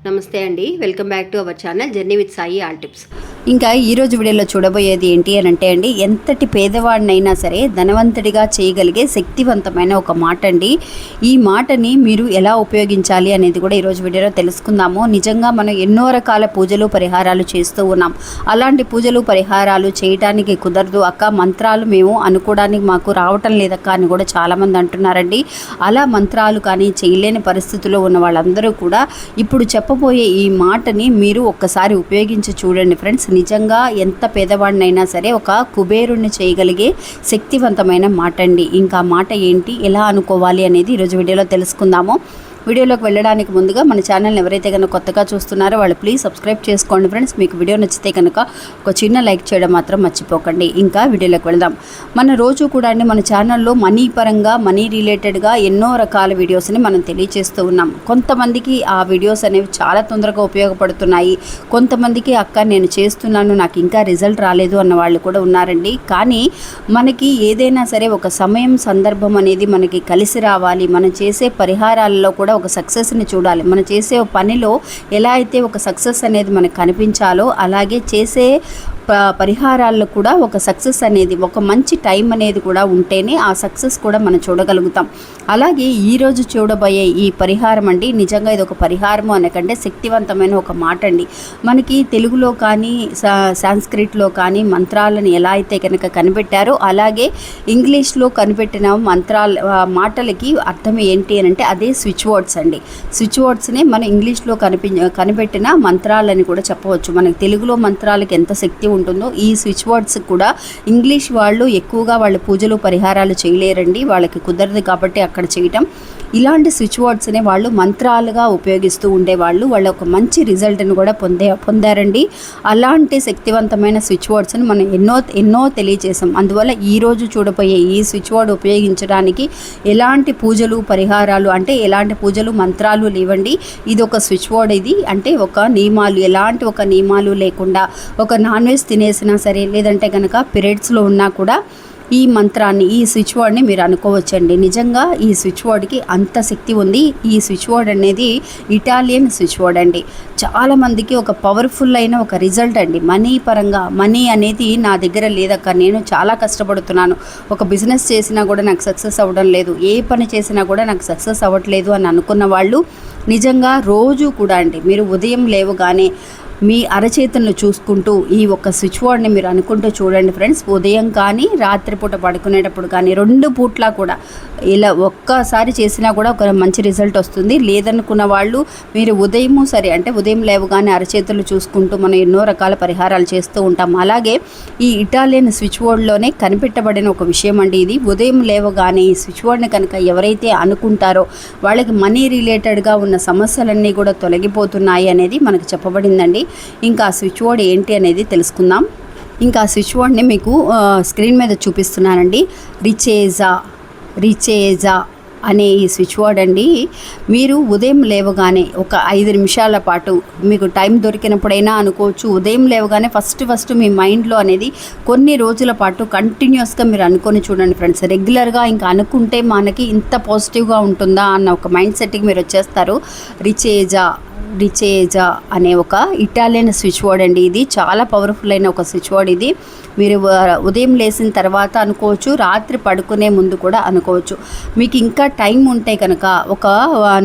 నమస్తే అండి, welcome back to our channel journey with Sai all tips. ఇంకా ఈరోజు వీడియోలో చూడబోయేది ఏంటి అని అంటే అండి, ఎంతటి పేదవాడినైనా సరే ధనవంతుడిగా చేయగలిగే శక్తివంతమైన ఒక మాట అండి. ఈ మాటని మీరు ఎలా ఉపయోగించాలి అనేది కూడా ఈరోజు వీడియోలో తెలుసుకుందాము. నిజంగా మనం ఎన్నో రకాల పూజలు పరిహారాలు చేస్తూ ఉన్నాం. అలాంటి పూజలు పరిహారాలు చేయడానికి కుదరదు అక్క, మంత్రాలు మేము అనుకోవడానికి మాకు రావటం లేదక్క అని కూడా చాలామంది అంటున్నారండి. అలా మంత్రాలు కానీ చేయలేని పరిస్థితుల్లో ఉన్న వాళ్ళందరూ కూడా ఇప్పుడు చెప్పబోయే ఈ మాటని మీరు ఒక్కసారి ఉపయోగించి చూడండి ఫ్రెండ్స్. నిజంగా ఎంత పేదవాడినైనా సరే ఒక కుబేరుణ్ణి చేయగలిగే శక్తివంతమైన మాట అండి. ఇంకా మాట ఏంటి, ఎలా అనుకోవాలి అనేది ఈరోజు వీడియోలో తెలుసుకుందాము. వీడియోలోకి వెళ్ళడానికి ముందుగా మన ఛానల్ని ఎవరైతే కనుక కొత్తగా చూస్తున్నారో వాళ్ళు ప్లీజ్ సబ్స్క్రైబ్ చేసుకోండి ఫ్రెండ్స్. మీకు వీడియో నచ్చితే కనుక ఒక చిన్న లైక్ చేయడం మాత్రం మర్చిపోకండి. ఇంకా వీడియోలోకి వెళదాం. మన రోజు కూడా అండి మన ఛానల్లో మనీ పరంగా, మనీ రిలేటెడ్గా ఎన్నో రకాల వీడియోస్ని మనం తెలియజేస్తూ ఉన్నాం. కొంతమందికి ఆ వీడియోస్ అనేవి చాలా తొందరగా ఉపయోగపడుతున్నాయి. కొంతమందికి అక్క నేను చేస్తున్నాను నాకు ఇంకా రిజల్ట్ రాలేదు అన్న వాళ్ళు కూడా ఉన్నారండి. కానీ మనకి ఏదైనా సరే ఒక సమయం, సందర్భం అనేది మనకి కలిసి రావాలి. మనం చేసే పరిహారాలలో కూడా ఒక సక్సెస్ని చూడాలి. మనం చేసే పనిలో ఎలా అయితే ఒక సక్సెస్ అనేది మనకు కనిపించాలో అలాగే చేసే పరిహారాల్లో కూడా ఒక సక్సెస్ అనేది, ఒక మంచి టైం అనేది కూడా ఉంటేనే ఆ సక్సెస్ కూడా మనం చూడగలుగుతాం. అలాగే ఈరోజు చూడబోయే ఈ పరిహారం అండి, నిజంగా ఇది ఒక పరిహారము అనకంటే శక్తివంతమైన ఒక మాట అండి. మనకి తెలుగులో కానీ సాంస్క్రిట్లో కానీ మంత్రాలను ఎలా అయితే కనుక కనిపెట్టారో అలాగే ఇంగ్లీష్లో కనిపెట్టిన మాటలకి అర్థం ఏంటి అని అంటే అదే స్విచ్ వర్డ్స్ అండి. స్విచ్ వర్డ్స్ని మనం ఇంగ్లీష్లో కనిపెట్టిన మంత్రాలని కూడా చెప్పవచ్చు. మనకి తెలుగులో మంత్రాలకి ఎంత శక్తి ఉంటుందో ఈ స్విచ్ వర్డ్స్ కూడా ఇంగ్లీష్ వాళ్ళు ఎక్కువగా వాళ్ళ పూజలు పరిహారాలు చేయలేరండి, వాళ్ళకి కుదరదు కాబట్టి అక్కడ చేయటం. ఇలాంటి స్విచ్ వర్డ్స్ని వాళ్ళు మంత్రాలుగా ఉపయోగిస్తూ ఉండేవాళ్ళు. వాళ్ళు ఒక మంచి రిజల్ట్ని కూడా పొందారండి. అలాంటి శక్తివంతమైన స్విచ్ వర్డ్స్ని మనం ఎన్నో తెలియజేసాం. అందువల్ల ఈరోజు చూడబోయే ఈ స్విచ్ వర్డ్ ఉపయోగించడానికి ఎలాంటి పూజలు పరిహారాలు అంటే ఎలాంటి పూజలు మంత్రాలు లేవండి. ఇది ఒక స్విచ్ వర్డ్. ఇది అంటే ఒక నియమాలు, ఎలాంటి ఒక నియమాలు లేకుండా ఒక నాన్ వెజ్ తినేసినా సరే లేదంటే కనుక పీరియడ్స్లో ఉన్నా కూడా ఈ మంత్రాన్ని, ఈ స్విచ్ వర్డ్ని మీరు అనుకోవచ్చండి. నిజంగా ఈ స్విచ్ వర్డ్కి అంత శక్తి ఉంది. ఈ స్విచ్ వర్డ్ అనేది ఇటాలియన్ స్విచ్ వర్డ్ అండి. చాలామందికి ఒక పవర్ఫుల్ అయిన ఒక రిజల్ట్ అండి. మనీ పరంగా, మనీ అనేది నా దగ్గర లేదక్క, నేను చాలా కష్టపడుతున్నాను, ఒక బిజినెస్ చేసినా కూడా నాకు సక్సెస్ అవ్వడం లేదు, ఏ పని చేసినా కూడా నాకు సక్సెస్ అవ్వట్లేదు అని అనుకున్న వాళ్ళు నిజంగా రోజు కూడా అండి మీరు ఉదయం లేవగానే మీ అరచేతులను చూసుకుంటూ ఈ ఒక్క స్విచ్ వర్డ్ని మీరు అనుకుంటూ చూడండి ఫ్రెండ్స్. ఉదయం కానీ రాత్రిపూట పడుకునేటప్పుడు కానీ 2 పూట్లా కూడా ఇలా ఒక్కసారి చేసినా కూడా ఒక మంచి రిజల్ట్ వస్తుంది. లేదనుకున్న వాళ్ళు మీరు ఉదయము సరే అంటే ఉదయం లేవగానే అరచేతులు చూసుకుంటూ మనం ఎన్నో రకాల పరిహారాలు చేస్తూ ఉంటాం. అలాగే ఈ ఇటాలియన్ స్విచ్ వర్డ్లోనే కనిపెట్టబడిన ఒక విషయం అండి ఇది. ఉదయం లేవగానే ఈ స్విచ్ వర్డ్ని కనుక ఎవరైతే అనుకుంటారో వాళ్ళకి మనీ రిలేటెడ్గా ఉన్న సమస్యలన్నీ కూడా తొలగిపోతున్నాయి అనేది మనకు చెప్పబడిందండి. ఇంకా స్విచ్ వర్డ్ ఏంటి అనేది తెలుసుకుందాం. ఇంకా స్విచ్ వర్డ్ని మీకు స్క్రీన్ మీద చూపిస్తున్నానండి. రిచేజా అనే ఈ స్విచ్ వర్డ్ అండి. మీరు ఉదయం లేవగానే ఒక 5 నిమిషాల పాటు మీకు టైం దొరికినప్పుడైనా అనుకోవచ్చు. ఉదయం లేవగానే ఫస్ట్ మీ మైండ్లో అనేది కొన్ని రోజుల పాటు కంటిన్యూస్గా మీరు అనుకొని చూడండి ఫ్రెండ్స్. రెగ్యులర్గా ఇంకా అనుకుంటే మనకి ఇంత పాజిటివ్గా ఉంటుందా అన్న ఒక మైండ్ సెట్కి మీరు వచ్చేస్తారు. రిచేజా అనే ఒక ఇటాలియన్ స్విచ్ వర్డ్ అండి. ఇది చాలా పవర్ఫుల్ అయిన ఒక స్విచ్ వర్డ్. ఇది మీరు ఉదయం లేచిన తర్వాత అనుకోవచ్చు, రాత్రి పడుకునే ముందు కూడా అనుకోవచ్చు. మీకు ఇంకా టైం ఉంటే కనుక ఒక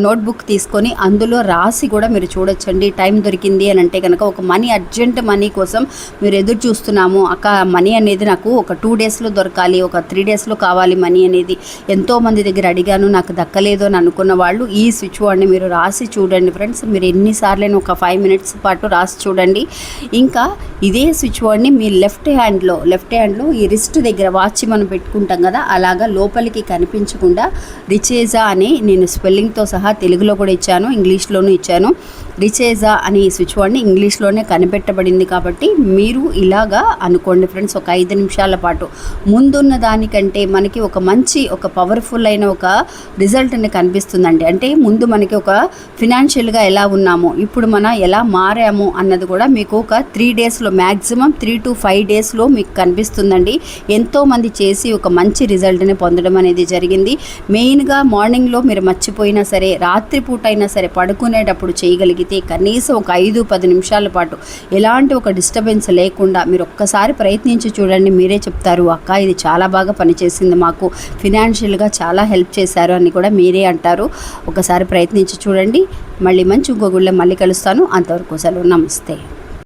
నోట్బుక్ తీసుకొని అందులో రాసి కూడా మీరు చూడొచ్చండి. టైం దొరికింది అని అంటే కనుక ఒక అర్జెంట్ మనీ కోసం మీరు ఎదురు చూస్తున్నాము అక్క, మనీ అనేది నాకు ఒక 2 డేస్లో దొరకాలి, ఒక 3 డేస్లో కావాలి మనీ అనేది, ఎంతోమంది దగ్గర అడిగాను నాకు దక్కలేదు అని అనుకున్న వాళ్ళు ఈ స్విచ్ వర్డ్ని మీరు రాసి చూడండి ఫ్రెండ్స్. మీరు ఎన్నిసార్లైనా ఒక 5 మినిట్స్ పాటు రాసి చూడండి. ఇంకా ఇదే స్విచ్ వర్డ్ని మీ లెఫ్ట్ హ్యాండ్లో ఈ రిస్ట్ దగ్గర వాచ్ మనం పెట్టుకుంటాం కదా, అలాగా లోపలికి కనిపించకుండా రిచేజా అని నేను స్పెల్లింగ్తో సహా తెలుగులో కూడా ఇచ్చాను, ఇంగ్లీష్లోనూ ఇచ్చాను. రిచేజా అనే ఈ స్విచ్ వర్డ్ని ఇంగ్లీష్లోనే కనిపెట్టబడింది కాబట్టి మీరు ఇలాగా అనుకోండి ఫ్రెండ్స్. ఒక 5 నిమిషాల పాటు ముందున్న దానికంటే మనకి ఒక మంచి, ఒక పవర్ఫుల్ అయిన ఒక రిజల్ట్ని కనిపిస్తుందండి. అంటే ముందు మనకి ఒక ఫినాన్షియల్గా ఎలా ఉన్నాము, ఇప్పుడు మనం ఎలా మారాము అన్నది కూడా మీకు ఒక 3 డేస్లో, మ్యాక్సిమం 3 to 5 డేస్లో మీకు కనిపిస్తుందండి. ఎంతోమంది చేసి ఒక మంచి రిజల్ట్ని పొందడం అనేది జరిగింది. మెయిన్గా మార్నింగ్లో మీరు మర్చిపోయినా సరే, రాత్రిపూట అయినా సరే పడుకునేటప్పుడు చేయగలిగితే చేయగలిగితే కనీసం ఒక 5-10 నిమిషాల పాటు ఎలాంటి ఒక డిస్టర్బెన్స్ లేకుండా మీరు ఒక్కసారి ప్రయత్నించి చూడండి. మీరే చెప్తారు, అక్క ఇది చాలా బాగా పనిచేసింది, మాకు ఫినాన్షియల్గా చాలా హెల్ప్ చేశారు అని కూడా మీరే అంటారు. ఒకసారి ప్రయత్నించి చూడండి. మళ్ళీ మంచి ఇంకో గుళ్ళో మళ్ళీ కలుస్తాను. అంతవరకు సెలవు. నమస్తే.